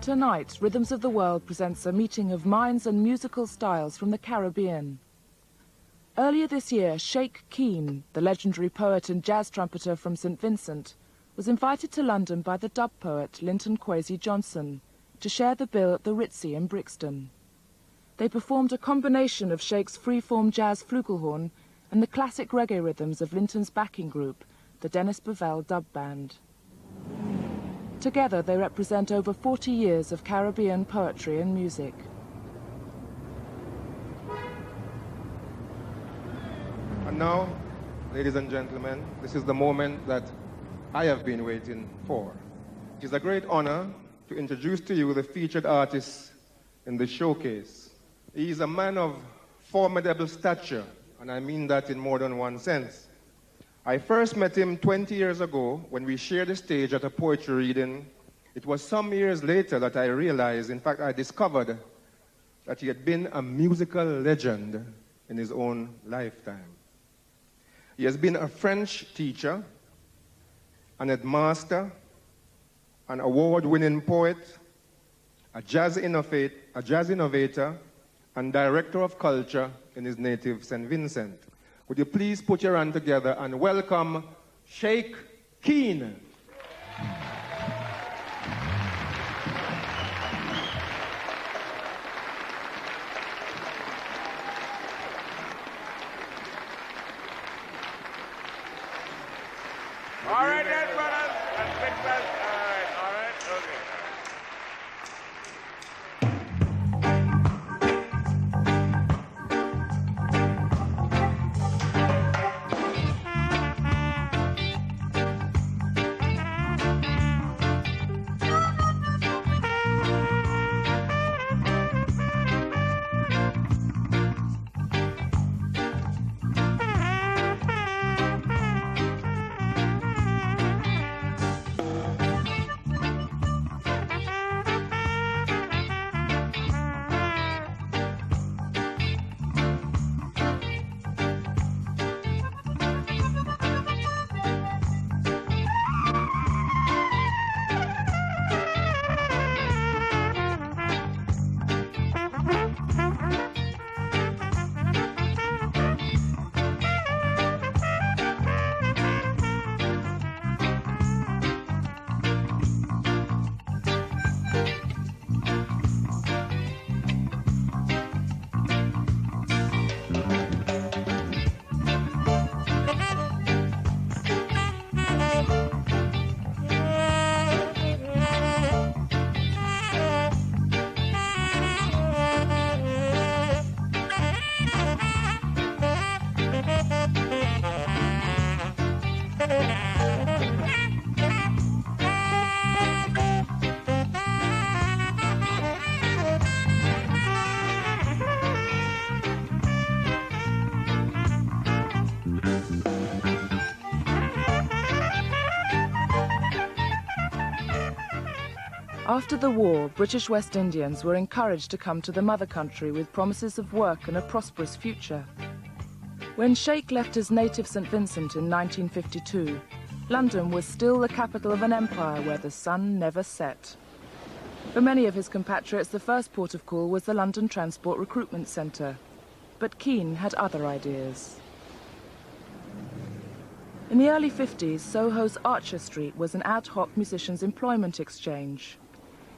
Tonight, Rhythms of the World presents a meeting of minds and musical styles from the Caribbean. Earlier this year, Sheikh Keane, the legendary poet and jazz trumpeter from St. Vincent, was invited to London by the dub poet Linton Kwesi Johnson to share the bill at the Ritzy in Brixton. They performed a combination of Sheikh's freeform jazz flugelhorn and the classic reggae rhythms of Linton's backing group, the Dennis Bovell Dub Band. Together, they represent over 40 years of Caribbean poetry and music. And now, ladies and gentlemen, this is the moment that I have been waiting for. It is a great honor to introduce to you the featured artist in the showcase. He is a man of formidable stature, and I mean that in more than one sense. I first met him 20 years ago when we shared the stage at a poetry reading. It was some years later that I realized, in fact, I discovered that he had been a musical legend in his own lifetime. He has been a French teacher, an headmaster, an award-winning poet, a jazz innovator, and director of culture in his native St. Vincent. Would you please put your hand together and welcome Sheikh Keane. All right, then, brothers and sisters. All right, okay. After the war, British West Indians were encouraged to come to the mother country with promises of work and a prosperous future. When Sheikh left his native St. Vincent in 1952, London was still the capital of an empire where the sun never set. For many of his compatriots, the first port of call was the London Transport Recruitment Centre. But Keane had other ideas. In the early 50s, Soho's Archer Street was an ad hoc musicians' employment exchange.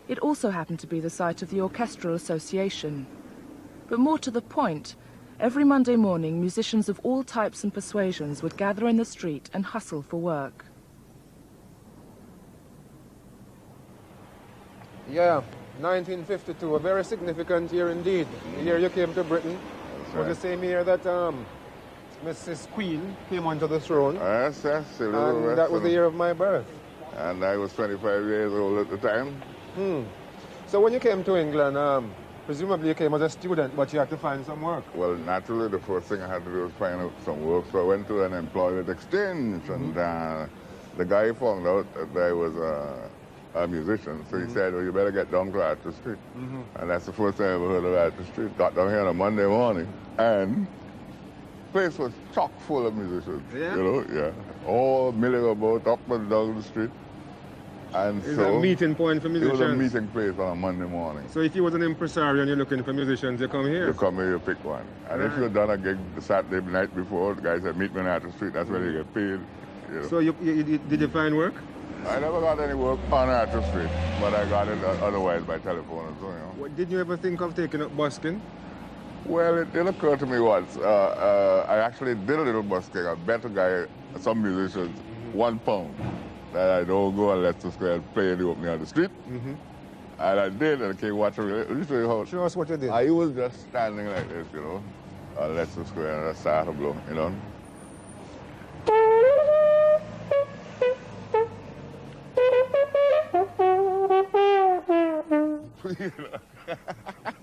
It also happened to be the site of the Orchestral Association. But more to the point, every Monday morning, musicians of all types and persuasions would gather in the street and hustle for work. Yeah, 1952, a very significant year indeed. The year you came to Britain was the same year that Mrs. Queen came onto the throne. Yes, yes. And that was the year of my birth. And I was 25 years old at the time. So when you came to England, presumably you came as a student, but you had to find some work. Well, naturally, the first thing I had to do was find out some work. So I went to an employment exchange, and the guy found out that I was a musician. So he said, well, you better get down to Archer Street. And that's the first time I ever heard of Archer Street. Got down here on a Monday morning, and place was chock full of musicians. Yeah? You know, yeah. All milling about up and down the street. And It's so a meeting point for it musicians. was a meeting place on a Monday morning. So if you was an impresario and you're looking for musicians, you come here? You come here, you pick one. And if you've done a gig the Saturday night before, the guy said, meet me on the street, that's where you get paid. You know. So did you find work? I never got any work on Arthur Street, but I got it otherwise by telephone and so, you know. Did you ever think of taking up busking? Well, it did occur to me once. I actually did a little busking. I bet a guy, some musicians, £1 that I don't go and Leicester Square and play in the opening on the street. And I did, and I came watching it. Let me show you how. Show us what you did. I was just standing like this, you know, on Leicester Square, and I started to blow, you know.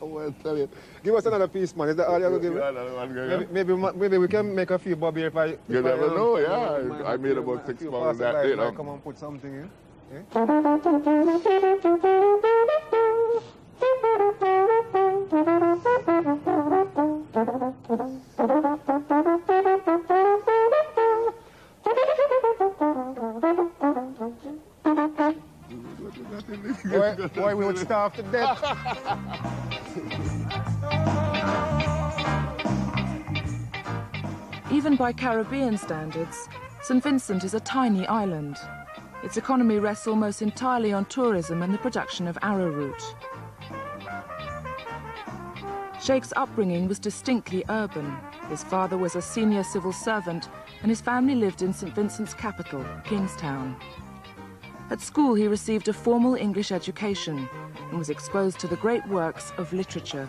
Well, tell you. Give us another piece, man. Is that all you're going to give me? Another one, Maybe we can make a few bob here if I... You never know, yeah. I made about 6 pounds that day. I come and put something in. Boy, we would starve to death. Even by Caribbean standards, St. Vincent is a tiny island. Its economy rests almost entirely on tourism and the production of arrowroot. Sheikh's upbringing was distinctly urban. His father was a senior civil servant, and his family lived in St. Vincent's capital, Kingstown. At school, he received a formal English education and was exposed to the great works of literature.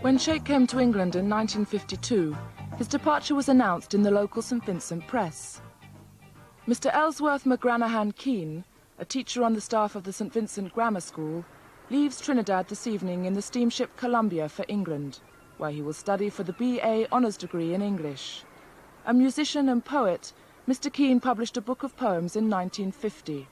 When Sheikh came to England in 1952, his departure was announced in the local St. Vincent press. Mr. Ellsworth McGranahan Keane, a teacher on the staff of the St. Vincent Grammar School, leaves Trinidad this evening in the steamship Columbia for England, where he will study for the BA Honours degree in English. A musician and poet, Mr. Keane published a book of poems in 1950.